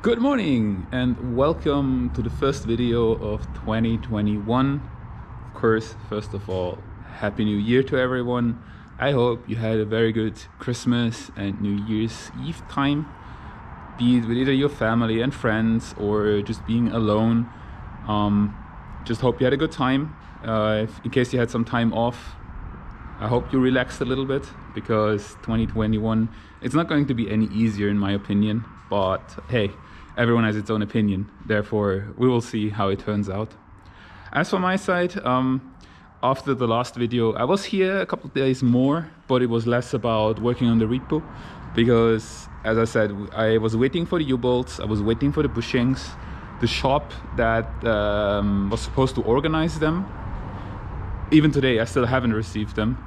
Good morning and welcome to the first video of 2021. Of course, first of all, Happy New Year to everyone. I hope you had a very good Christmas and New Year's Eve time, be it with either your family and friends or just being alone. Just hope you had a good time. In case you had some time off, I hope you relaxed a little bit, because 2021, it's not going to be any easier in my opinion, but hey, everyone has its own opinion. Therefore, we will see how it turns out. As for my side, after the last video, I was here a couple of days more, but it was less about working on the Repu, because as I said, I was waiting for the U-bolts, I was waiting for the bushings. The shop that was supposed to organize them, even today, I still haven't received them.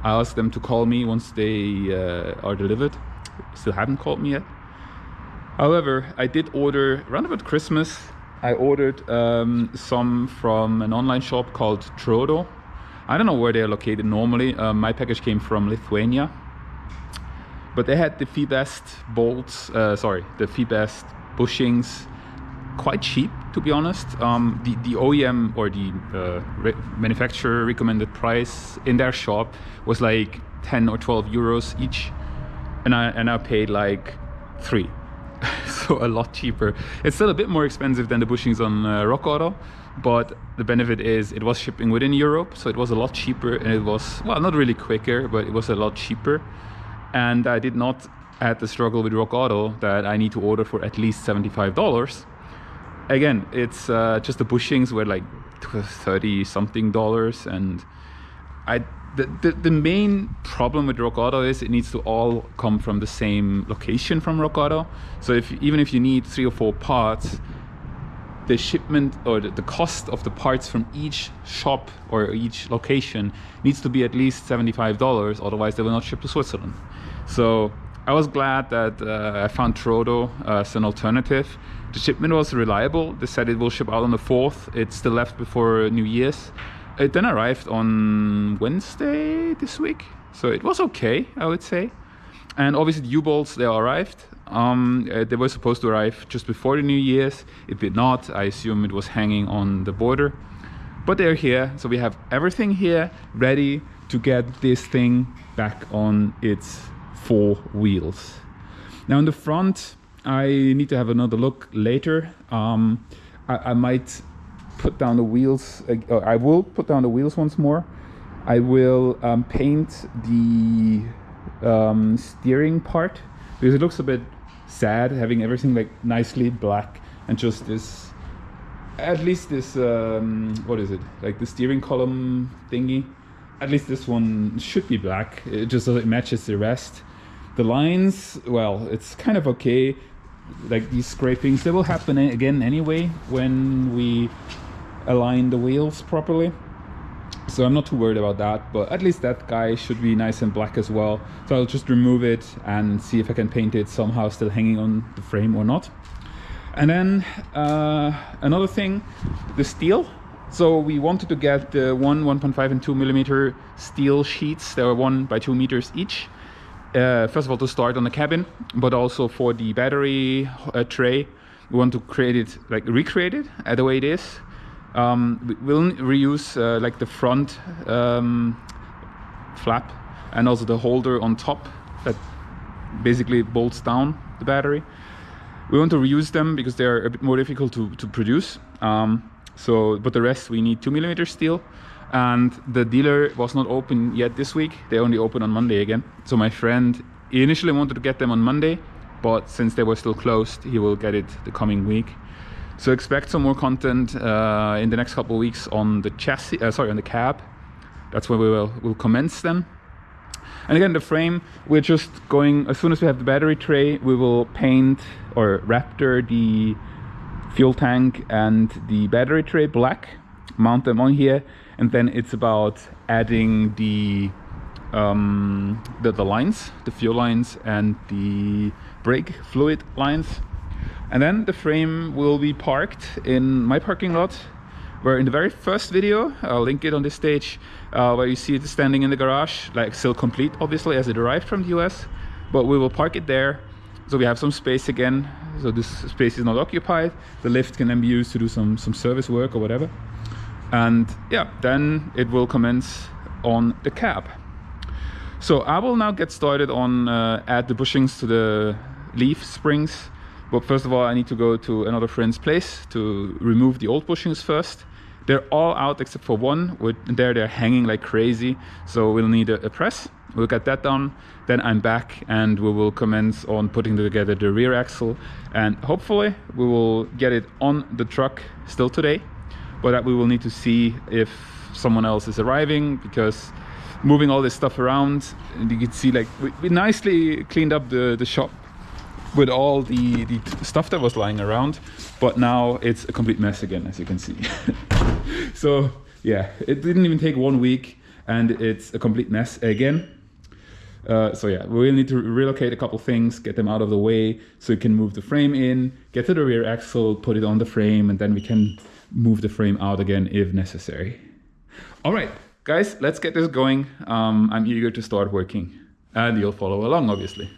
I asked them to call me once they are delivered. Still haven't called me yet. However, I did order around about Christmas. I ordered some from an online shop called Trodo. I don't know where they're located normally. My package came from Lithuania, but they had the best bolts. The best bushings, quite cheap, to be honest. The OEM or the manufacturer recommended price in their shop was like 10 or 12 euros each, and I paid like 3. So a lot cheaper. It's still a bit more expensive than the bushings on Rock Auto, but the benefit is it was shipping within Europe, so it was a lot cheaper, and it was, well, not really quicker, but it was a lot cheaper. And I did not have the struggle with Rock Auto that I need to order for at least $75. Again, it's just the bushings were like $30 something, and the main problem with Rock Auto is it needs to all come from the same location from Rock Auto. So even if you need 3 or 4 parts, the shipment or the cost of the parts from each shop or each location needs to be at least $75, otherwise they will not ship to Switzerland. So I was glad that I found Trodo as an alternative. The shipment was reliable. They said it will ship out on the 4th. It still left before New Year's. It then arrived on Wednesday this week, so it was okay, I would say. And obviously the U-bolts, they arrived. They were supposed to arrive just before the New Year's. It did not. I assume it was hanging on the border, but they're here. So we have everything here ready to get this thing back on its 4 wheels. Now in the front, I need to have another look later. I might put down the wheels, I will put down the wheels once more. I will paint the steering part, because it looks a bit sad having everything like nicely black and just this, at least this, what is it, like the steering column thingy, at least this one should be black, it just so it matches the rest. The lines, well, it's kind of okay. Like these scrapings, they will happen again anyway when we align the wheels properly, so I'm not too worried about that. But at least that guy should be nice and black as well, so I'll just remove it and see if I can paint it somehow still hanging on the frame or not. And then another thing, the steel. So we wanted to get the 1.5 and 2 millimeter steel sheets. They were 1 by 2 meters each. First of all, to start on the cabin, but also for the battery tray, we want to create it, like recreate it the way it is. We'll reuse like the front flap and also the holder on top that basically bolts down the battery. We want to reuse them because they're a bit more difficult to produce. But the rest we need 2 millimeter steel. And the dealer was not open yet this week. They only open on Monday again. So my friend, he initially wanted to get them on Monday, but since they were still closed, he will get it the coming week. So expect some more content in the next couple of weeks on the chassis, on the cab. That's when we'll commence them. And again, the frame, we're just going, as soon as we have the battery tray, we will paint or raptor the fuel tank and the battery tray black, mount them on here. And then it's about adding the lines, the fuel lines and the brake fluid lines. And then the frame will be parked in my parking lot, where in the very first video, I'll link it on this stage, where you see it standing in the garage, like still complete obviously as it arrived from the US, but we will park it there so we have some space again so this space is not occupied. The lift can then be used to do some service work or whatever. And yeah, then it will commence on the cab. So I will now get started on add the bushings to the leaf springs. But first of all, I need to go to another friend's place to remove the old bushings first. They're all out except for one. They're hanging like crazy. So we'll need a press. We'll get that done. Then I'm back and we will commence on putting together the rear axle. And hopefully we will get it on the truck still today. But that we will need to see if someone else is arriving, because moving all this stuff around, and you can see like we nicely cleaned up the shop with all the stuff that was lying around, but now it's a complete mess again, as you can see. So yeah, it didn't even take 1 week and it's a complete mess again. So yeah, we will need to relocate a couple things, get them out of the way so we can move the frame in, get to the rear axle, put it on the frame, and then we can move the frame out again if necessary. All right, guys, let's get this going. I'm eager to start working, and you'll follow along, obviously.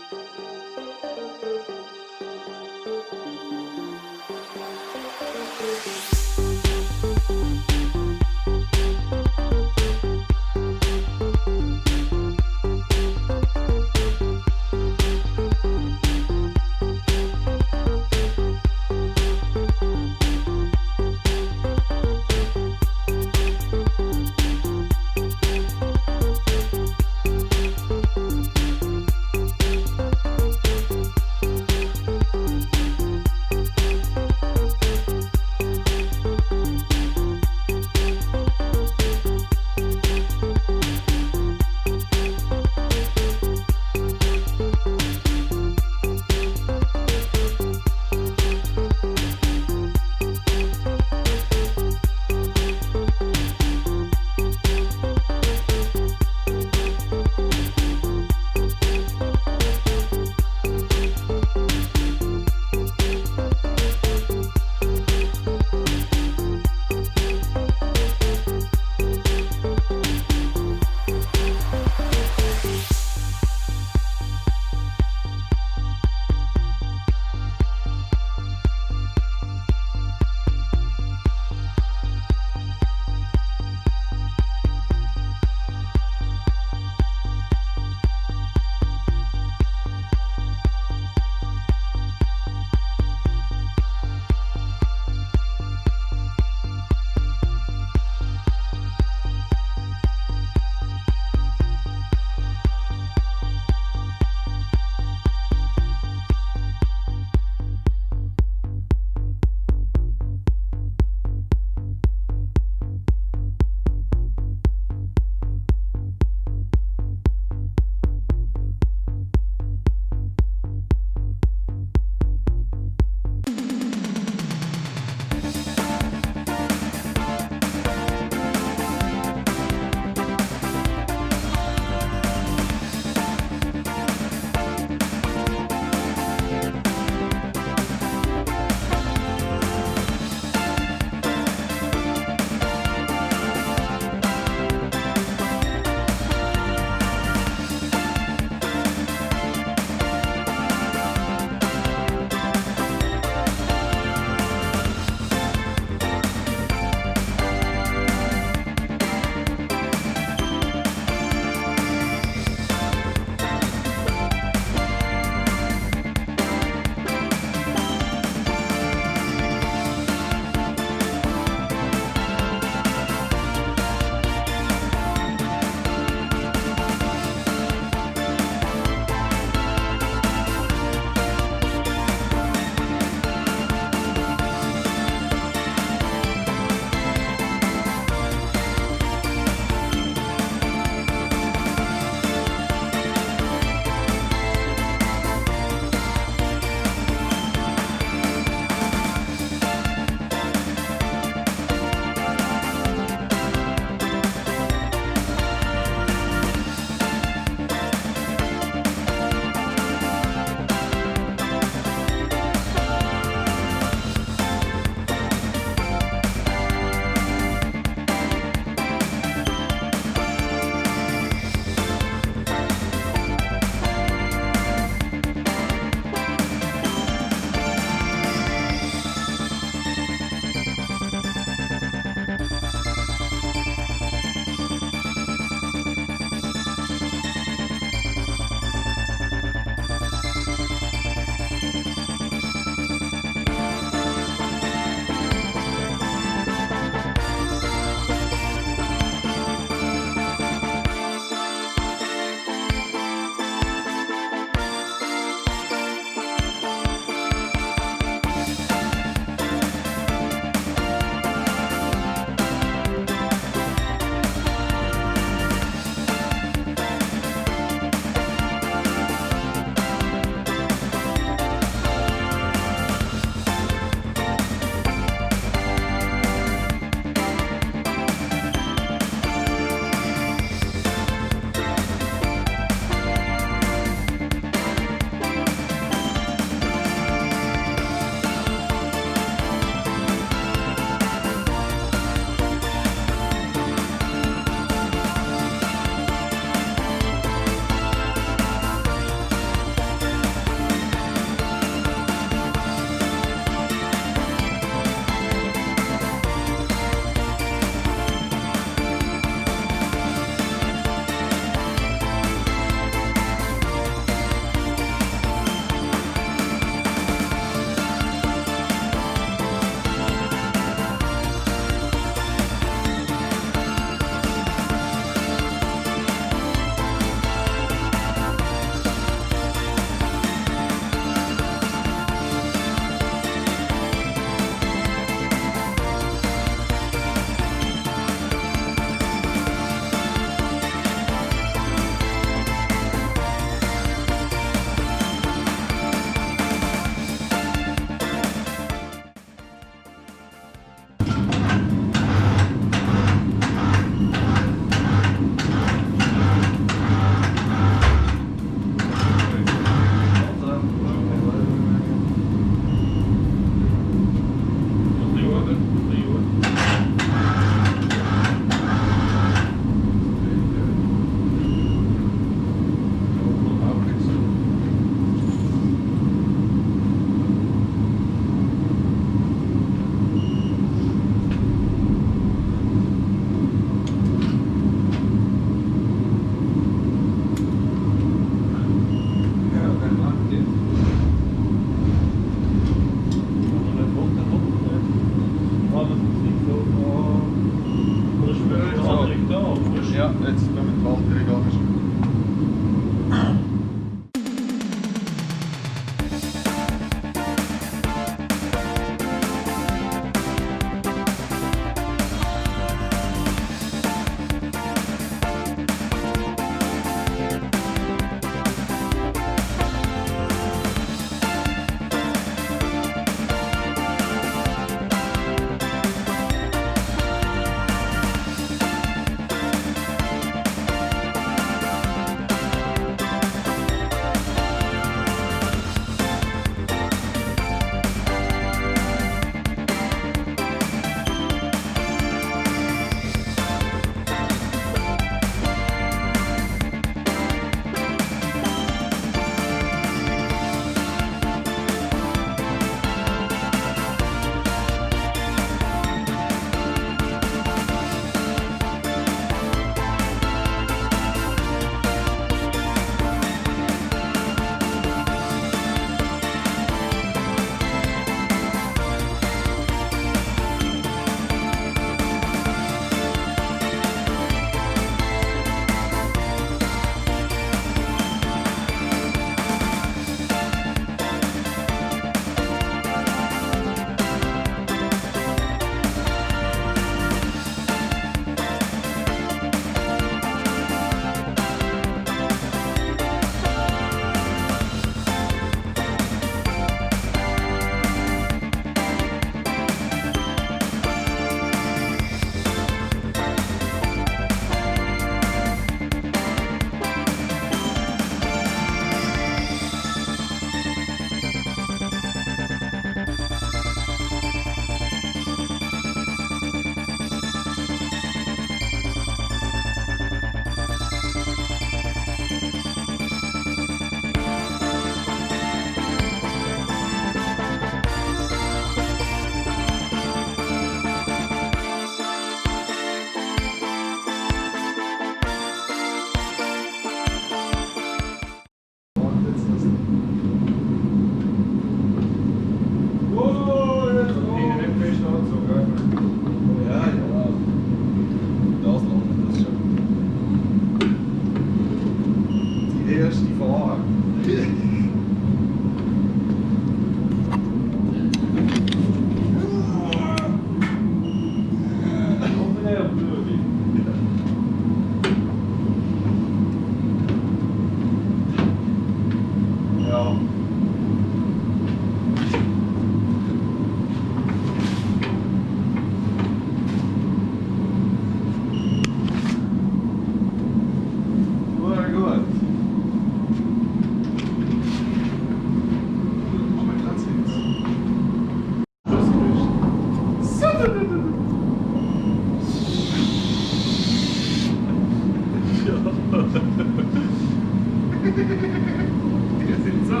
Very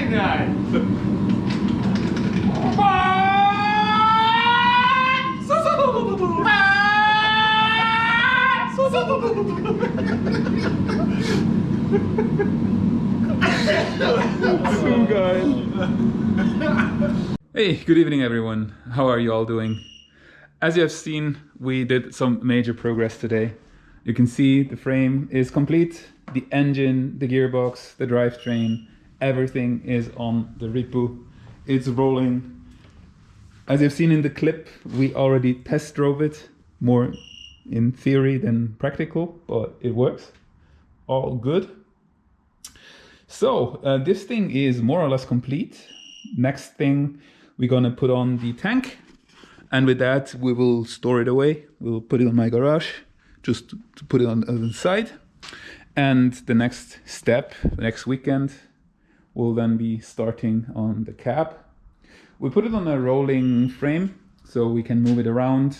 nice. Hey, good evening everyone. How are you all doing? As you have seen, we did some major progress today. You can see the frame is complete, the engine, the gearbox, the drivetrain, everything is on the Repu. It's rolling. As you've seen in the clip, we already test drove it, more in theory than practical, but it works. All good. So this thing is more or less complete. Next thing, we're gonna put on the tank, and with that we will store it away. We'll put it on my garage, just to put it on the side. And the next step, the next weekend, will then be starting on the cab. We put it on a rolling frame, so we can move it around,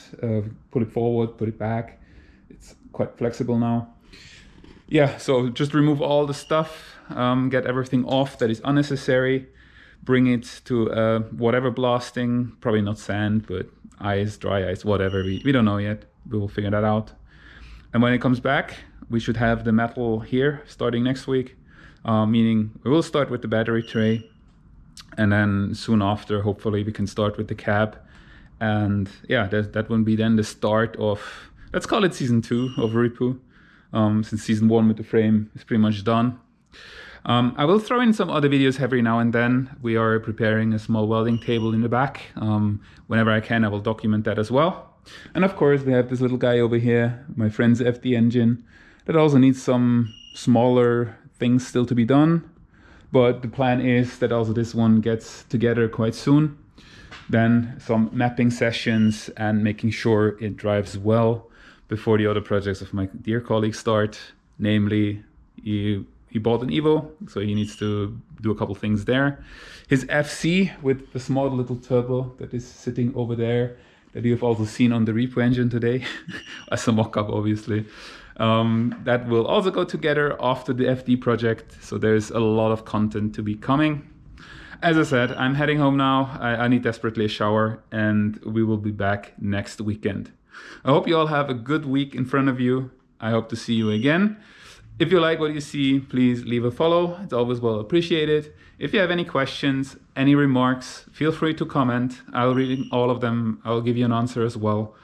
put it forward, put it back. It's quite flexible now. Yeah, so just remove all the stuff, get everything off that is unnecessary, bring it to whatever blasting, probably not sand, but ice, dry ice, whatever, we don't know yet. We will figure that out. And when it comes back, we should have the metal here starting next week, meaning we will start with the battery tray, and then soon after, hopefully we can start with the cab. And yeah, that will be then the start of, let's call it season 2 of Repu, since season 1 with the frame is pretty much done. I will throw in some other videos every now and then. We are preparing a small welding table in the back. Whenever I can, I will document that as well. And of course, we have this little guy over here, my friend's FD engine, that also needs some smaller things still to be done. But the plan is that also this one gets together quite soon. Then some mapping sessions and making sure it drives well before the other projects of my dear colleague start. Namely, he bought an Evo, so he needs to do a couple things there. His FC with the small little turbo that is sitting over there, that you have also seen on the Repu engine today, as a mock-up obviously. That will also go together after the FD project, so there's a lot of content to be coming. As I said, I'm heading home now. I need desperately a shower, and we will be back next weekend. I hope you all have a good week in front of you. I hope to see you again. If you like what you see, please leave a follow. It's always well appreciated. If you have any questions, any remarks, feel free to comment. I'll read all of them. I'll give you an answer as well.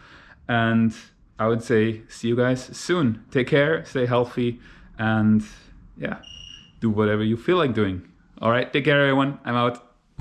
And I would say see you guys soon. Take care, stay healthy, and yeah, do whatever you feel like doing. All right, take care everyone. I'm out.